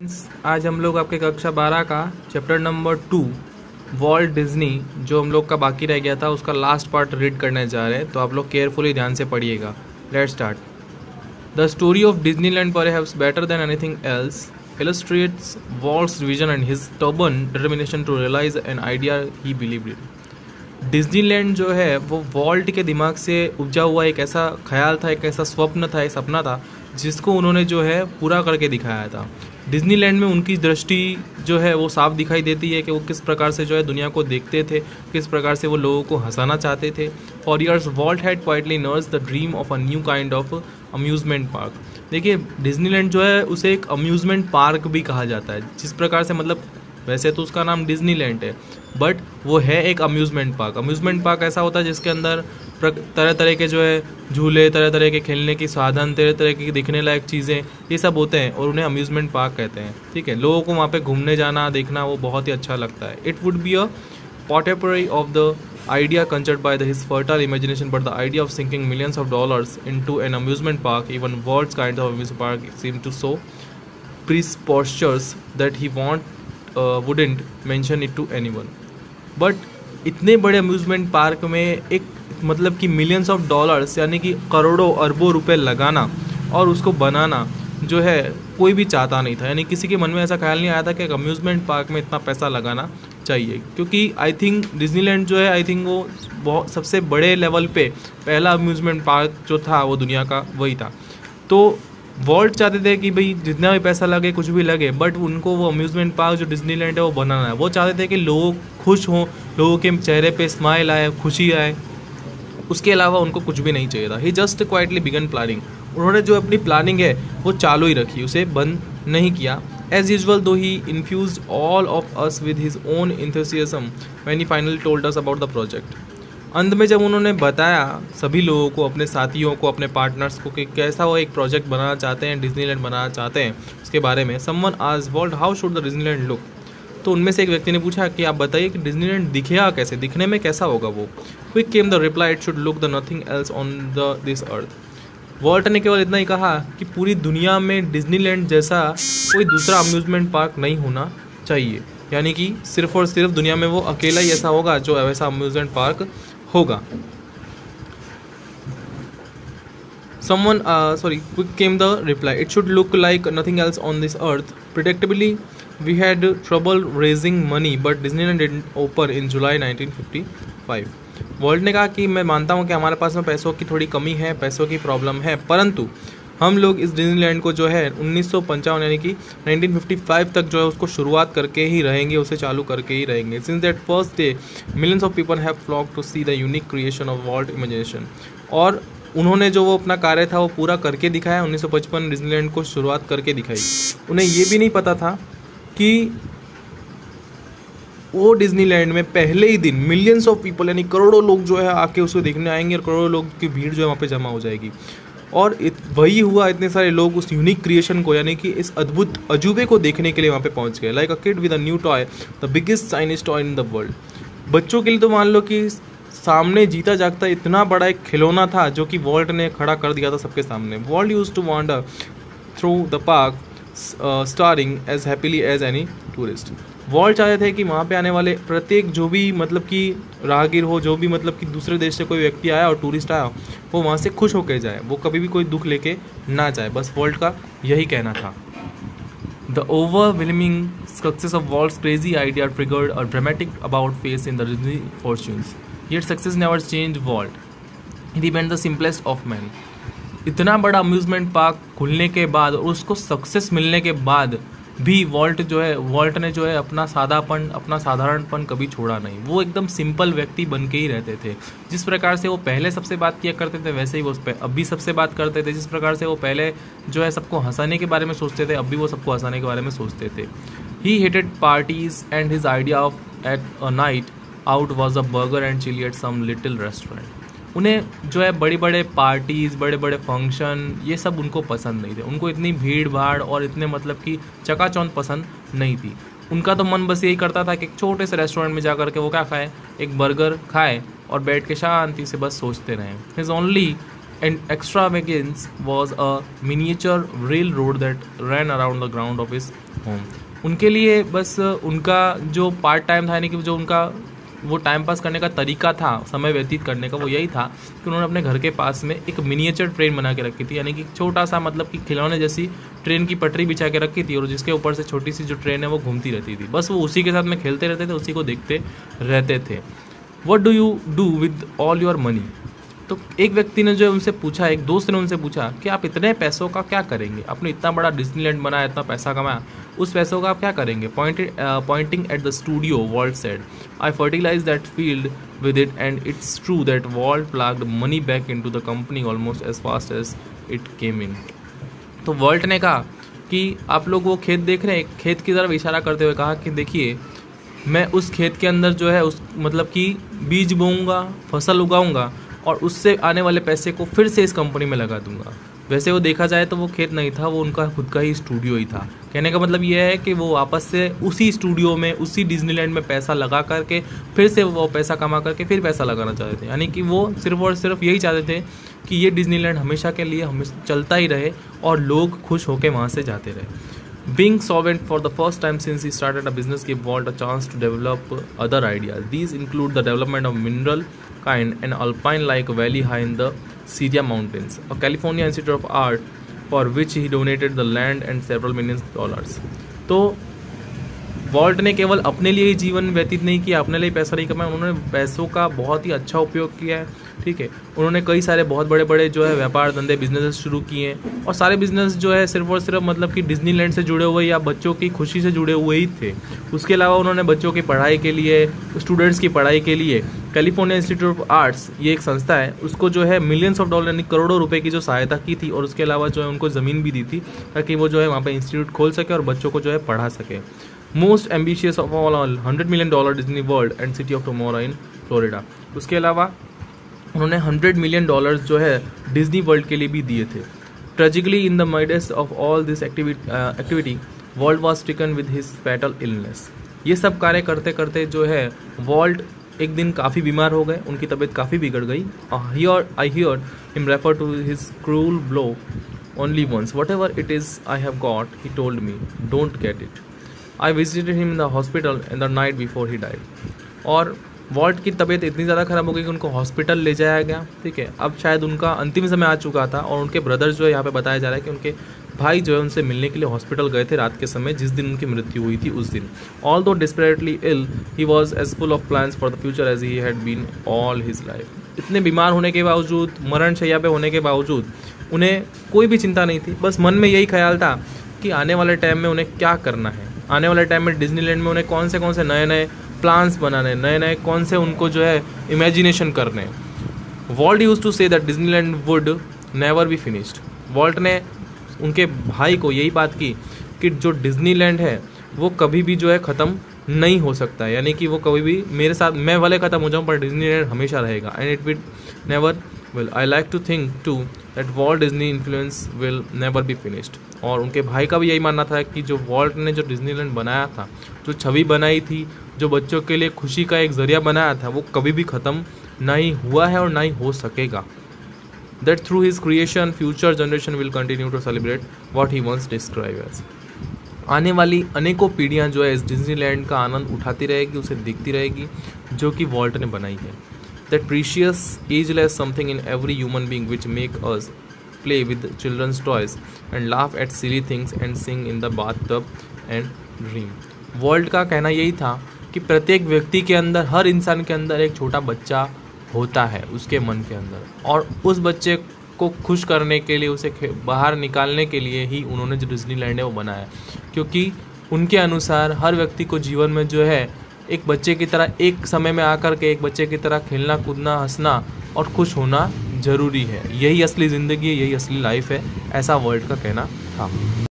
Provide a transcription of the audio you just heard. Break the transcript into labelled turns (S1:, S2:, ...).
S1: आज हम लोग आपके कक्षा 12 का चैप्टर नंबर 2 वॉल्ट डिज्नी जो हम लोग का बाकी रह गया था उसका लास्ट पार्ट रीड करने जा रहे हैं, तो आप लोग केयरफुली ध्यान से पढ़िएगा। Let's start. The story of Disneyland perhaps better than anything else illustrates Walt's vision and his stubborn determination to realize an idea he believed in। Disneyland जो है वो वॉल्ट के दिमाग से उपजा हुआ एक ऐसा ख्याल था, एक ऐसा स्वप्न था, एक सपना था जिसको उन्होंने जो है पूरा करके दिखाया था। डिज्नीलैंड में उनकी दृष्टि जो है वो साफ दिखाई देती है कि वो किस प्रकार से जो है दुनिया को देखते थे, किस प्रकार से वो लोगों को हंसाना चाहते थे। For years Walt had quietly nursed the dream of a new kind of amusement park. देखिए, डिज्नीलैंड जो है उसे एक अम्यूजमेंट पार्क भी कहा जाता है। जिस प्रकार से मतलब वैसे तो उसका नाम डिज्नीलैंड है, बट वो है एक अम्यूज़मेंट पार्क। अम्यूज़मेंट पार्क ऐसा होता है जिसके अंदर तरह तरह के जो है झूले, तरह तरह के खेलने की साधन, तरह तरह की दिखने लायक चीज़ें, ये सब होते हैं और उन्हें अम्यूज़मेंट पार्क कहते हैं। ठीक है, लोगों को वहाँ पे घूमने जाना, देखना वो बहुत ही अच्छा लगता है। It would be a potpourri of the idea conjured by his fertile imagination, but the idea of sinking millions of dollars into an amusement park, even Walt's kind of amusement park, seemed to so preposterous that he wouldn't mention it to anyone। But इतने बड़े amusement park में एक मतलब कि millions of dollars यानी कि करोड़ों अरबों रुपए लगाना और उसको बनाना जो है कोई भी चाहता नहीं था। यानी किसी के मन में ऐसा ख्याल नहीं आया था कि एक अम्यूज़मेंट पार्क में इतना पैसा लगाना चाहिए, क्योंकि आई थिंक डिज्नीलैंड जो है आई थिंक वो बहुत सबसे बड़े लेवल पे पहला अम्यूज़मेंट पार्क जो था वो दुनिया का वही था। तो वॉल्ट चाहते थे कि भाई जितना भी पैसा लगे, कुछ भी लगे, बट उनको वो अम्यूज़मेंट पार्क जो डिज्नीलैंड है वो बनाना है। वो चाहते थे कि लोग खुश हों, लोगों के चेहरे पे स्माइल आए, खुशी आए, उसके अलावा उनको कुछ भी नहीं चाहिए था। ही जस्ट क्वाइटली बिगन प्लानिंग। उन्होंने जो अपनी प्लानिंग है वो चालू ही रखी, उसे बंद नहीं किया। As usual though he infuse all of us with his own enthusiasm when he finally told us about the project. अंत में जब उन्होंने बताया सभी लोगों को, अपने साथियों को, अपने पार्टनर्स को कि कैसा वो एक प्रोजेक्ट बनाना चाहते हैं, डिज्नीलैंड बनाना चाहते हैं, उसके बारे में someone asked Walt how should the Disneyland look. तो उनमें से एक व्यक्ति ने पूछा कि आप बताइए कि डिज्नीलैंड दिखेगा कैसे, दिखने में कैसा होगा वो। Quick came the reply it should look the nothing else on the this earth. Walt ने केवल इतना ही कहा कि पूरी दुनिया में डिज्नीलैंड जैसा कोई दूसरा अम्यूज़मेंट पार्क नहीं होना चाहिए, यानी कि सिर्फ और सिर्फ दुनिया में वो अकेला ही ऐसा होगा जो वैसा अम्यूज़मेंट पार्क होगा। Quick came the reply. It should look like nothing else on this earth. Predictably, we had trouble raising money, but Disneyland didn't open in July 1955. Vault ने कहा कि मैं मानता हूँ कि हमारे पास में पैसों की थोड़ी कमी है, पैसों की प्रॉब्लम है, परंतु हम लोग इस डिज्नीलैंड को जो है 1955 यानी कि 1955 तक जो है उसको शुरुआत करके ही रहेंगे, उसे चालू करके ही रहेंगे। Since that first day millions of people have flocked to see the unique creation of Walt imagination. और उन्होंने जो वो अपना कार्य था वो पूरा करके दिखाया। 1955 डिज्नीलैंड को शुरुआत करके दिखाई। उन्हें ये भी नहीं पता था कि वो डिज्नीलैंड में पहले ही दिन मिलियंस ऑफ पीपल यानी करोड़ों लोग जो है आके उसको देखने आएंगे और करोड़ों लोग की भीड़ जो है वहाँ पे जमा हो जाएगी। और वही हुआ, इतने सारे लोग उस यूनिक क्रिएशन को यानी कि इस अद्भुत अजूबे को देखने के लिए वहाँ पे पहुँच गए। Like a kid with a new toy, the biggest Chinese toy in the world. बच्चों के लिए तो मान लो कि सामने जीता जागता इतना बड़ा एक खिलौना था जो कि वॉल्ट ने खड़ा कर दिया था सबके सामने। Walt used to wander through the park staring as happily as any tourist. Walt चाहते थे कि वहाँ पे आने वाले प्रत्येक जो भी मतलब कि राहगीर हो, जो भी मतलब कि दूसरे देश से कोई व्यक्ति आया और टूरिस्ट आया, वो वहाँ से खुश होकर जाए, वो कभी भी कोई दुख लेके ना जाए। बस वॉल्ट का यही कहना था। The overwhelming success of Walt's crazy idea triggered a dramatic about face in the Disney fortunes. Yet success never change Walt, he remained the simplest of man. इतना बड़ा अम्यूज़मेंट पार्क खुलने के बाद और उसको सक्सेस मिलने के बाद भी वॉल्ट ने जो है अपना सादापन, अपना साधारणपन कभी छोड़ा नहीं। वो एकदम सिंपल व्यक्ति बन के ही रहते थे। जिस प्रकार से वो पहले सबसे बात किया करते थे वैसे ही वो अब भी सबसे बात करते थे। जिस प्रकार से वो पहले जो है सबको हंसाने के बारे में सोचते थे, अब भी वो सबको हंसाने के बारे में सोचते थे। He hated parties and his idea of at a night out was a burger and chilli at some little restaurant. उन्हें जो है बड़े बड़े पार्टीज़, बड़े बड़े फंक्शन, ये सब उनको पसंद नहीं थे। उनको इतनी भीड़ भाड़ और इतने मतलब कि चकाचौंध पसंद नहीं थी। उनका तो मन बस यही करता था कि एक छोटे से रेस्टोरेंट में जा कर के वो क्या खाए, एक बर्गर खाए और बैठ के शांति से बस सोचते रहें। His only and extravagance was a miniature railroad that ran around the ground of his home. उनके लिए बस उनका जो पार्ट टाइम था, यानी कि जो उनका वो टाइम पास करने का तरीका था, समय व्यतीत करने का, वो यही था कि उन्होंने अपने घर के पास में एक मिनिएचर ट्रेन बना के रखी थी, यानी कि छोटा सा मतलब कि खिलौने जैसी ट्रेन की पटरी बिछा के रखी थी और जिसके ऊपर से छोटी सी जो ट्रेन है वो घूमती रहती थी। बस वो उसी के साथ में खेलते रहते थे, उसी को देखते रहते थे। What do you do with all your money? तो एक व्यक्ति ने जो है उनसे पूछा, एक दोस्त ने उनसे पूछा कि आप इतने पैसों का क्या करेंगे? आपने इतना बड़ा डिज्नीलैंड बनाया, इतना पैसा कमाया, उस पैसों का आप क्या करेंगे? Pointing at the studio, Walt said, I fertilise that field with it and it's true that Walt plugged money back into the company almost as fast as it came in. तो वॉल्ट ने कहा कि आप लोग वो खेत देख रहे हैं, खेत की तरफ इशारा करते हुए कहा कि देखिए, मैं उस खेत के अंदर जो है उस मतलब कि बीज बोऊंगा, फसल उगाऊंगा और उससे आने वाले पैसे को फिर से इस कंपनी में लगा दूंगा। वैसे वो देखा जाए तो वो खेत नहीं था, वो उनका खुद का ही स्टूडियो ही था। कहने का मतलब ये है कि वो वापस से उसी स्टूडियो में, उसी डिज्नीलैंड में पैसा लगा करके फिर से वो पैसा कमा करके फिर पैसा लगाना चाहते थे। यानी कि वो सिर्फ और सिर्फ यही चाहते थे कि ये डिज्नीलैंड हमेशा के लिए हमेशा चलता ही रहे और लोग खुश होकर वहाँ से जाते रहे। Being solvent for the first time since he started a business gave Walt a chance to develop other ideas. These include the development of mineral kind and alpine-like valley high in the Syria mountains, a California Institute of Art for which he donated the land and several millions dollars. तो Walt ने केवल अपने लिए ही जीवन व्यतीत नहीं किया, अपने लिए पैसा नहीं कमाया, उन्होंने पैसों का बहुत ही अच्छा उपयोग किया है। ठीक है, उन्होंने कई सारे बहुत बड़े बड़े जो है व्यापार धंधे बिजनेस शुरू किए हैं और सारे बिजनेस जो है सिर्फ और सिर्फ मतलब कि डिज्नीलैंड से जुड़े हुए या बच्चों की खुशी से जुड़े हुए ही थे। उसके अलावा उन्होंने बच्चों की पढ़ाई के लिए, स्टूडेंट्स की पढ़ाई के लिए कैलिफोर्निया इंस्टीट्यूट ऑफ आर्ट्स, ये एक संस्था है, उसको जो है मिलियंस ऑफ डॉलर यानी करोड़ों रुपए की जो सहायता की थी और उसके अलावा जो है उनको ज़मीन भी दी थी ताकि वो जो है वहाँ पर इंस्टीट्यूट खोल सके और बच्चों को जो है पढ़ा सके। Most ambitious of all $100 million Disney world and city of tomorrow in Florida. उसके अलावा उन्होंने $100 million जो है डिज्नी वर्ल्ड के लिए भी दिए थे। Tragically in the midst of all this activity Walt was stricken with his fatal illness. ये सब कार्य करते करते जो है वॉल्ट एक दिन काफ़ी बीमार हो गए, उनकी तबीयत काफ़ी बिगड़ गई। I hear him refer to his cruel blow only once, whatever it is I have got, he told me, don't get it. I visited him in the hospital in the night before he died. और Walt की तबीयत इतनी ज़्यादा ख़राब हो गई कि उनको हॉस्पिटल ले जाया गया। ठीक है, अब शायद उनका अंतिम समय आ चुका था और उनके ब्रदर जो है यहाँ पे बताया जा रहा है कि उनके भाई जो है उनसे मिलने के लिए हॉस्पिटल गए थे रात के समय, जिस दिन उनकी मृत्यु हुई थी उस दिन। Although desperately ill, he was as full of plans for the future as he had been all his life. इतने बीमार होने के बावजूद, मरण शैया पे होने के बावजूद उन्हें कोई भी चिंता नहीं थी। बस मन में यही ख्याल था कि आने वाले टाइम में उन्हें क्या करना है, आने वाले टाइम में डिज्नीलैंड में उन्हें कौन से नए नए प्लान्स बनाने, नए नए कौन से उनको जो है इमेजिनेशन करने। Walt used to say that Disneyland would never be finished. Walt ने उनके भाई को यही बात की कि जो डिज्नीलैंड है वो कभी भी जो है ख़त्म नहीं हो सकता है, यानी कि वो कभी भी मेरे साथ, मैं भले ख़त्म हो जाऊँ पर डिज्नीलैंड हमेशा रहेगा, and it will never will. I like to think to that Walt Disney influence will never be finished. और उनके भाई का भी यही मानना था कि जो वॉल्ट ने जो डिज्नीलैंड बनाया था, जो छवि बनाई थी, जो बच्चों के लिए खुशी का एक जरिया बनाया था, वो कभी भी ख़त्म नहीं हुआ है और ना ही हो सकेगा। That through his creation, future generation will continue to celebrate what he once described as. आने वाली अनेकों पीढ़ियाँ जो है इस डिज्नीलैंड का आनंद उठाती रहेगी, उसे देखती रहेगी जो कि वॉल्ट ने बनाई है। That precious, ageless something in every human being which make us play with children's toys and laugh at silly things and sing in the bathtub and dream. Walt का कहना यही था कि प्रत्येक व्यक्ति के अंदर, हर इंसान के अंदर एक छोटा बच्चा होता है उसके मन के अंदर, और उस बच्चे को खुश करने के लिए, उसे बाहर निकालने के लिए ही उन्होंने जो डिज्नीलैंड है वो बनाया। क्योंकि उनके अनुसार हर व्यक्ति को जीवन में जो है एक बच्चे की तरह, एक समय में आकर के एक बच्चे की तरह खेलना कूदना, हंसना और खुश होना ज़रूरी है। यही असली ज़िंदगी है, यही असली लाइफ है, ऐसा वर्ल्ड का कहना था।